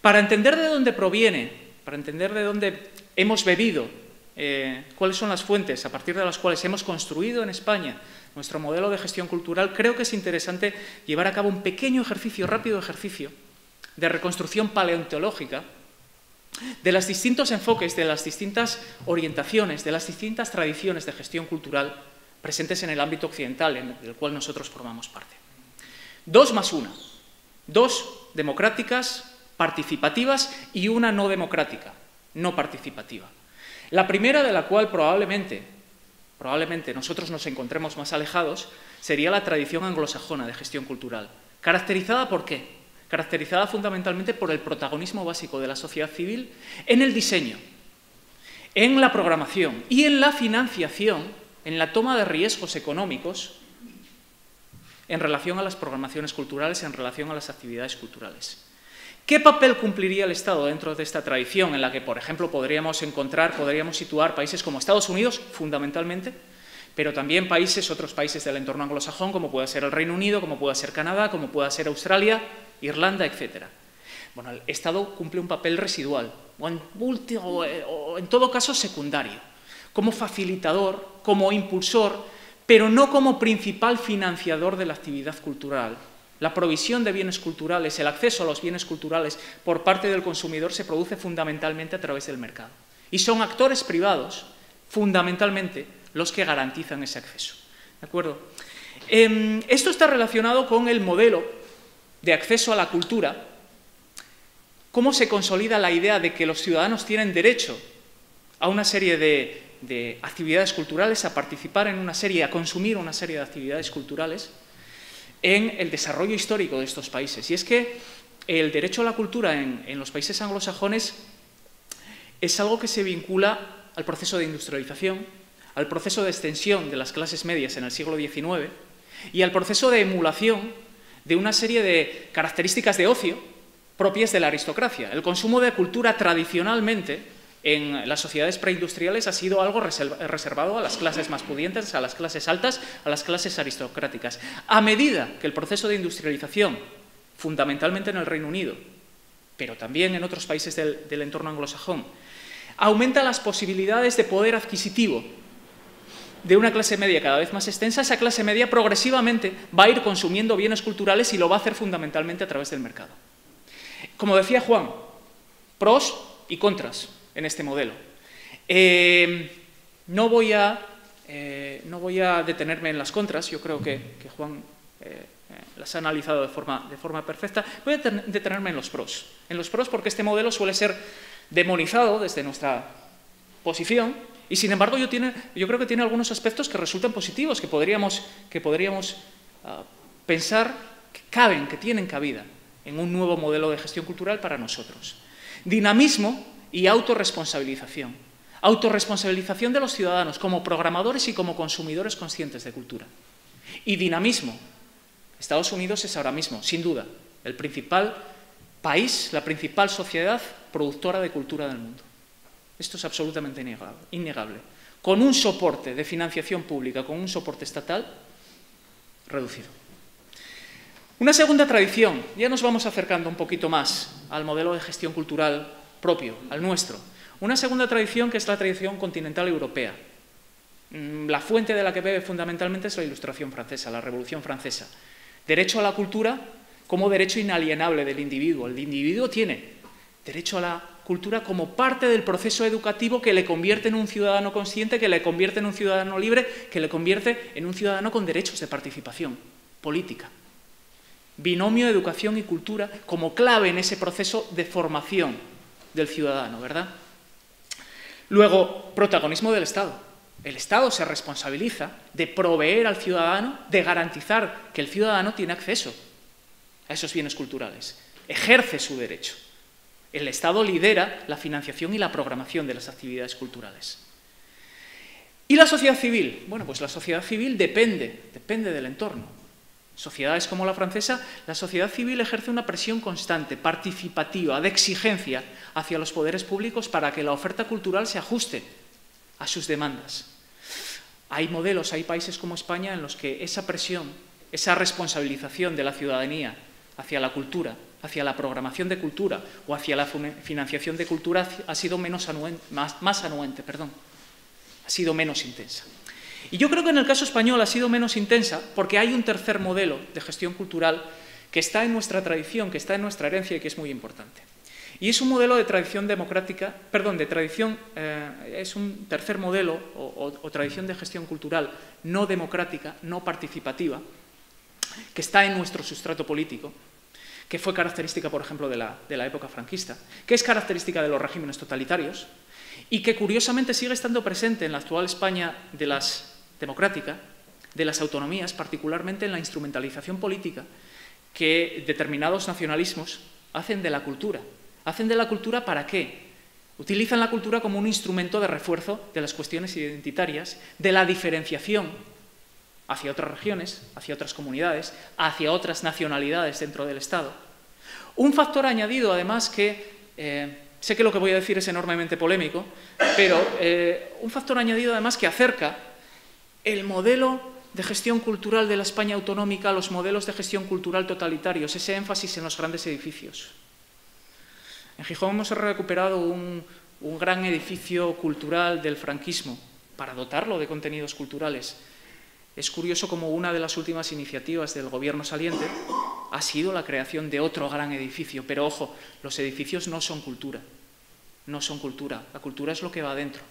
Para entender de dónde proviene, para entender de dónde hemos bebido, cuáles son las fuentes a partir de las cuales hemos construido en España nuestro modelo de gestión cultural, creo que es interesante llevar a cabo un pequeño ejercicio, rápido ejercicio, de reconstrucción paleontológica de los distintos enfoques, de las distintas orientaciones, de las distintas tradiciones de gestión cultural presentes en el ámbito occidental, en el cual nosotros formamos parte. 2 más 1. 2 democráticas, participativas y una no democrática, no participativa. La primera, de la cual probablemente nosotros nos encontremos más alejados, sería la tradición anglosajona de gestión cultural. ¿Caracterizada por qué? Caracterizada fundamentalmente por el protagonismo básico de la sociedad civil en el diseño, en la programación y en la financiación, en la toma de riesgos económicos en relación a las programaciones culturales, en relación a las actividades culturales. ¿Qué papel cumpliría el Estado dentro de esta tradición en la que, por ejemplo, podríamos situar países como Estados Unidos, fundamentalmente, pero también otros países del entorno anglosajón, como puede ser el Reino Unido, como puede ser Canadá, como puede ser Australia, Irlanda, etc.? Bueno, el Estado cumple un papel residual, o en todo caso secundario, como facilitador, como impulsor, pero no como principal financiador de la actividad cultural. La provisión de bienes culturales, el acceso a los bienes culturales por parte del consumidor se produce fundamentalmente a través del mercado. Y son actores privados, fundamentalmente, los que garantizan ese acceso. ¿De acuerdo? Esto está relacionado con el modelo de acceso a la cultura, cómo se consolida la idea de que los ciudadanos tienen derecho a una serie de actividades culturales, a participar en una serie, a consumir una serie de actividades culturales, en el desarrollo histórico de estos países. Y es que el derecho a la cultura en los países anglosajones es algo que se vincula al proceso de industrialización, al proceso de extensión de las clases medias en el siglo XIX y al proceso de emulación de una serie de características de ocio propias de la aristocracia. El consumo de cultura tradicionalmente en las sociedades preindustriales ha sido algo reservado a las clases más pudientes, a las clases altas, a las clases aristocráticas. A medida que el proceso de industrialización, fundamentalmente en el Reino Unido, pero también en otros países del entorno anglosajón, aumenta las posibilidades de poder adquisitivo de una clase media cada vez más extensa, esa clase media progresivamente va a ir consumiendo bienes culturales y lo va a hacer fundamentalmente a través del mercado. Como decía Juan, pros y contras en este modelo. No voy a detenerme en las contras, yo creo que Juan las ha analizado de forma perfecta. Voy a detenerme en los pros. En los pros porque este modelo suele ser demonizado desde nuestra posición y, sin embargo, yo creo que tiene algunos aspectos que resultan positivos, que podríamos pensar que caben, que tienen cabida en un nuevo modelo de gestión cultural para nosotros. Dinamismo y autorresponsabilización. Autorresponsabilización de los ciudadanos como programadores y como consumidores conscientes de cultura. Y dinamismo. Estados Unidos es ahora mismo, sin duda, el principal país, la principal sociedad productora de cultura del mundo. Esto es absolutamente innegable. Con un soporte de financiación pública, con un soporte estatal reducido. Una segunda tradición, ya nos vamos acercando un poquito más al modelo de gestión cultural propio, al nuestro. Una segunda tradición que es la tradición continental europea. La fuente de la que bebe fundamentalmente es la Ilustración francesa, la Revolución Francesa. Derecho a la cultura como derecho inalienable del individuo. El individuo tiene derecho a la cultura como parte del proceso educativo que le convierte en un ciudadano consciente, que le convierte en un ciudadano libre, que le convierte en un ciudadano con derechos de participación política. Binomio educación y cultura como clave en ese proceso de formación del ciudadano, ¿verdad? Luego, protagonismo del Estado. El Estado se responsabiliza de proveer al ciudadano, de garantizar que el ciudadano tiene acceso a esos bienes culturales. Ejerce su derecho. El Estado lidera la financiación y la programación de las actividades culturales. ¿Y la sociedad civil? Bueno, pues la sociedad civil depende del entorno. Sociedades como la francesa, la sociedad civil ejerce una presión constante, participativa, de exigencia hacia los poderes públicos para que la oferta cultural se ajuste a sus demandas. Hay modelos, hay países como España en los que esa presión, esa responsabilización de la ciudadanía hacia la cultura, hacia la programación de cultura o hacia la financiación de cultura ha sido más anuente, ha sido menos intensa. Y yo creo que en el caso español ha sido menos intensa porque hay un tercer modelo de gestión cultural que está en nuestra tradición, que está en nuestra herencia y que es muy importante. Y es un modelo de tradición democrática, es un tercer modelo o tradición de gestión cultural no democrática, no participativa, que está en nuestro sustrato político, que fue característica, por ejemplo, de la época franquista, que es característica de los regímenes totalitarios y que curiosamente sigue estando presente en la actual España democrática, de las autonomías, particularmente en la instrumentalización política que determinados nacionalismos hacen de la cultura. ¿Hacen de la cultura para qué? Utilizan la cultura como un instrumento de refuerzo de las cuestiones identitarias, de la diferenciación hacia otras regiones, hacia otras comunidades, hacia otras nacionalidades dentro del Estado. Un factor añadido, además, que sé que lo que voy a decir es enormemente polémico, pero un factor añadido, además, que acerca el modelo de gestión cultural de la España autonómica a los modelos de gestión cultural totalitarios, ese énfasis en los grandes edificios. En Gijón hemos recuperado un gran edificio cultural del franquismo para dotarlo de contenidos culturales. Es curioso como una de las últimas iniciativas del gobierno saliente ha sido la creación de otro gran edificio. Pero ojo, los edificios no son cultura. No son cultura. La cultura es lo que va adentro.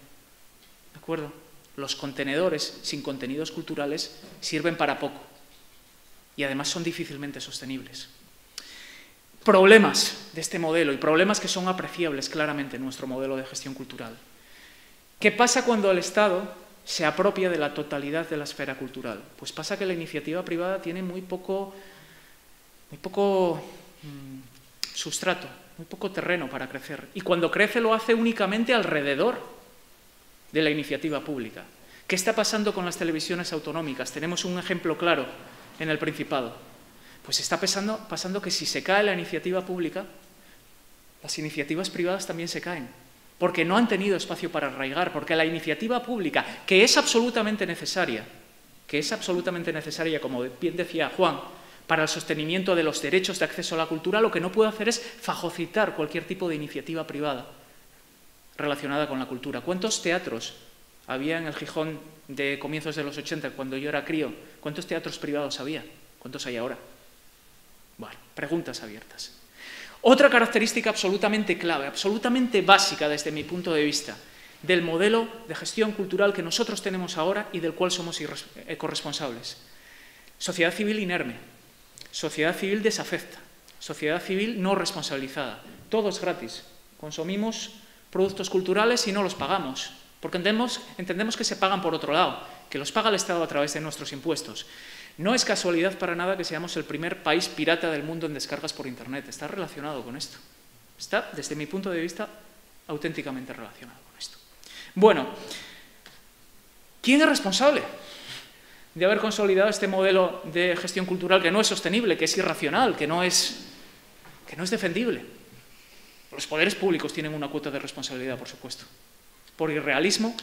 ¿De acuerdo? Los contenedores sin contenidos culturales sirven para poco. Y además son difícilmente sostenibles. Problemas de este modelo y problemas que son apreciables claramente en nuestro modelo de gestión cultural. ¿Qué pasa cuando el Estado se apropia de la totalidad de la esfera cultural? Pues pasa que la iniciativa privada tiene muy poco sustrato, muy poco terreno para crecer. Y cuando crece lo hace únicamente alrededor de la iniciativa pública. ¿Qué está pasando con las televisiones autonómicas? Tenemos un ejemplo claro en el Principado. Pues está pasando que si se cae la iniciativa pública, las iniciativas privadas también se caen, porque no han tenido espacio para arraigar, porque la iniciativa pública, que es absolutamente necesaria, como bien decía Juan, para el sostenimiento de los derechos de acceso a la cultura, lo que no puede hacer es fagocitar cualquier tipo de iniciativa privada relacionada con la cultura. ¿Cuántos teatros había en el Gijón de comienzos de los 80, cuando yo era crío? ¿Cuántos teatros privados había? ¿Cuántos hay ahora? Bueno, preguntas abiertas. Otra característica absolutamente clave, absolutamente básica desde mi punto de vista, del modelo de gestión cultural que nosotros tenemos ahora y del cual somos corresponsables. Sociedad civil inerme, sociedad civil desafecta, sociedad civil no responsabilizada. Todo es gratis. Consumimos productos culturales y no los pagamos, porque entendemos que se pagan por otro lado, que los paga el Estado a través de nuestros impuestos. No es casualidad para nada que seamos el primer país pirata del mundo en descargas por Internet. Está relacionado con esto. Está, desde mi punto de vista, auténticamente relacionado con esto. Bueno, ¿quién es responsable de haber consolidado este modelo de gestión cultural que no es sostenible, que es irracional, que no es defendible? Los poderes públicos tienen una cuota de responsabilidad, por supuesto. Por irrealismo,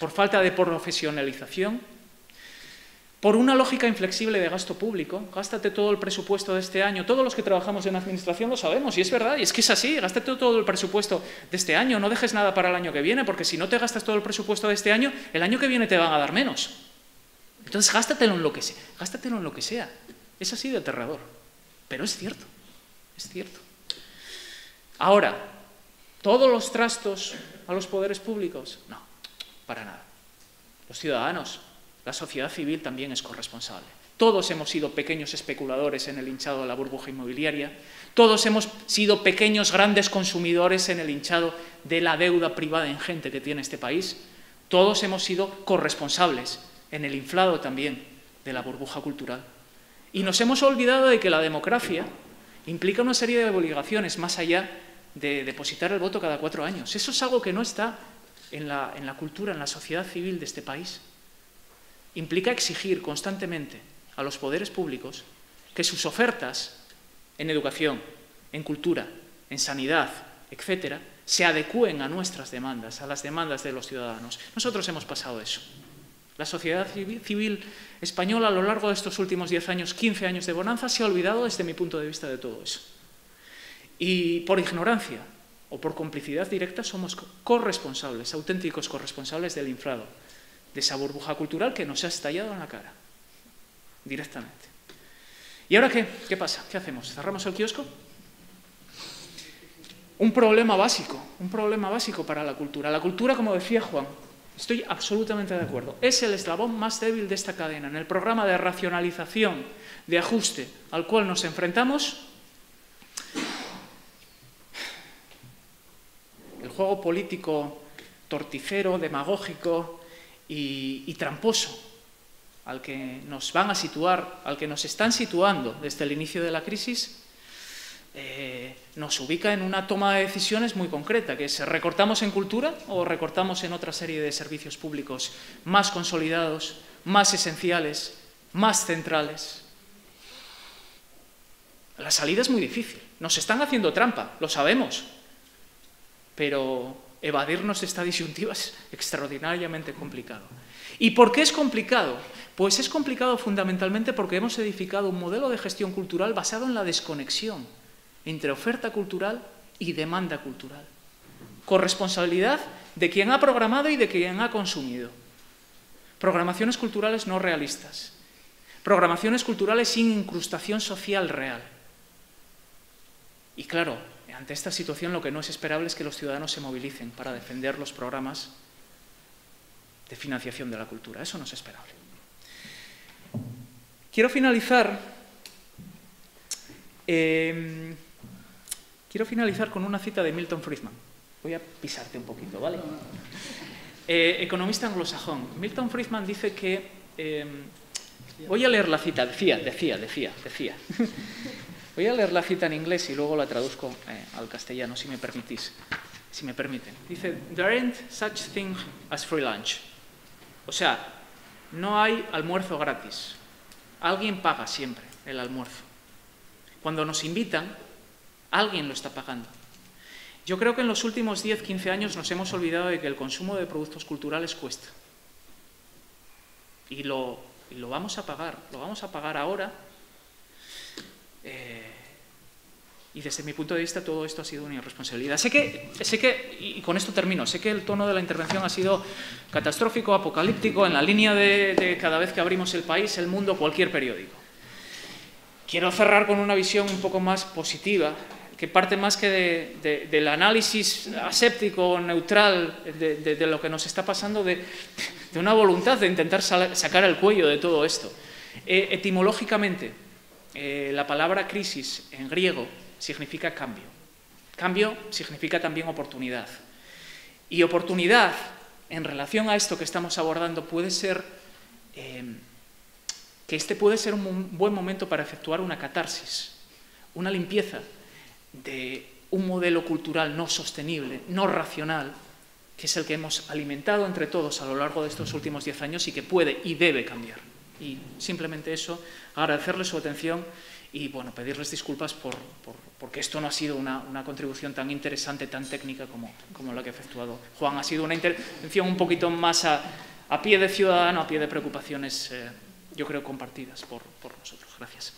por falta de profesionalización, por una lógica inflexible de gasto público. Gástate todo el presupuesto de este año. Todos los que trabajamos en administración lo sabemos, y es verdad, y es que es así. Gástate todo el presupuesto de este año, no dejes nada para el año que viene, porque si no te gastas todo el presupuesto de este año, el año que viene te van a dar menos. Entonces gástatelo en lo que sea. Es así de aterrador, pero es cierto, es cierto. Ahora, ¿todos los trastos a los poderes públicos? No, para nada. Los ciudadanos, la sociedad civil también es corresponsable. Todos hemos sido pequeños especuladores en el hinchado de la burbuja inmobiliaria. Todos hemos sido pequeños grandes consumidores en el hinchado de la deuda privada ingente que tiene este país. Todos hemos sido corresponsables en el inflado también de la burbuja cultural. Y nos hemos olvidado de que la democracia implica una serie de obligaciones más allá de depositar el voto cada 4 años. Eso es algo que no está en la cultura, en la sociedad civil de este país. Implica exigir constantemente a los poderes públicos que sus ofertas en educación, en cultura, en sanidad, etcétera, se adecúen a nuestras demandas, a las demandas de los ciudadanos. Nosotros hemos pasado eso. La sociedad civil española a lo largo de estos últimos 10 años, 15 años de bonanza, se ha olvidado desde mi punto de vista de todo eso. Y por ignorancia o por complicidad directa somos corresponsables, auténticos corresponsables del infrado, de esa burbuja cultural que nos ha estallado en la cara, directamente. ¿Y ahora qué? ¿Qué pasa? ¿Qué hacemos? ¿Cerramos el kiosco? Un problema básico para la cultura. La cultura, como decía Juan, estoy absolutamente de acuerdo, es el eslabón más débil de esta cadena. En el programa de racionalización, de ajuste al cual nos enfrentamos, el juego político torticero, demagógico y tramposo al que nos van a situar, al que nos están situando desde el inicio de la crisis, nos ubica en una toma de decisiones muy concreta, que es: ¿recortamos en cultura o recortamos en otra serie de servicios públicos más consolidados, más esenciales, más centrales? La salida es muy difícil. Nos están haciendo trampa, lo sabemos, pero evadirnos de esta disyuntiva es extraordinariamente complicado. ¿Y por qué es complicado? Pues es complicado fundamentalmente porque hemos edificado un modelo de gestión cultural basado en la desconexión entre oferta cultural y demanda cultural. Corresponsabilidad de quien ha programado y de quien ha consumido. Programaciones culturales no realistas. Programaciones culturales sin incrustación social real. Y claro, ante esta situación lo que no es esperable es que los ciudadanos se movilicen para defender los programas de financiación de la cultura. Eso no es esperable. Quiero finalizar con una cita de Milton Friedman. Voy a pisarte un poquito, ¿vale? Economista anglosajón. Milton Friedman dice que... voy a leer la cita. Decía. Voy a leer la cita en inglés y luego la traduzco al castellano, si me permitís. Si me permiten. Dice: "There ain't such thing as free lunch". O sea, no hay almuerzo gratis. Alguien paga siempre el almuerzo. Cuando nos invitan, alguien lo está pagando. Yo creo que en los últimos 10, 15 años nos hemos olvidado de que el consumo de productos culturales cuesta. Y lo vamos a pagar ahora. Y desde mi punto de vista todo esto ha sido una irresponsabilidad. Sé que, y con esto termino, sé que el tono de la intervención ha sido catastrófico, apocalíptico, en la línea de cada vez que abrimos El País, El Mundo, cualquier periódico. Quiero cerrar con una visión un poco más positiva, que parte más que del análisis aséptico, neutral, de lo que nos está pasando, de una voluntad de intentar sacar el cuello de todo esto. Etimológicamente, la palabra crisis en griego significa cambio. Cambio significa también oportunidad. Y oportunidad, en relación a esto que estamos abordando, puede ser que este puede ser un buen momento para efectuar una catarsis, una limpieza de un modelo cultural no sostenible, no racional, que es el que hemos alimentado entre todos a lo largo de estos últimos 10 años y que puede y debe cambiar. Y simplemente eso, agradecerles su atención y bueno, pedirles disculpas porque esto no ha sido una contribución tan interesante, tan técnica como la que ha efectuado Juan. Ha sido una intervención un poquito más a pie de ciudadano, a pie de preocupaciones, yo creo, compartidas por nosotros. Gracias.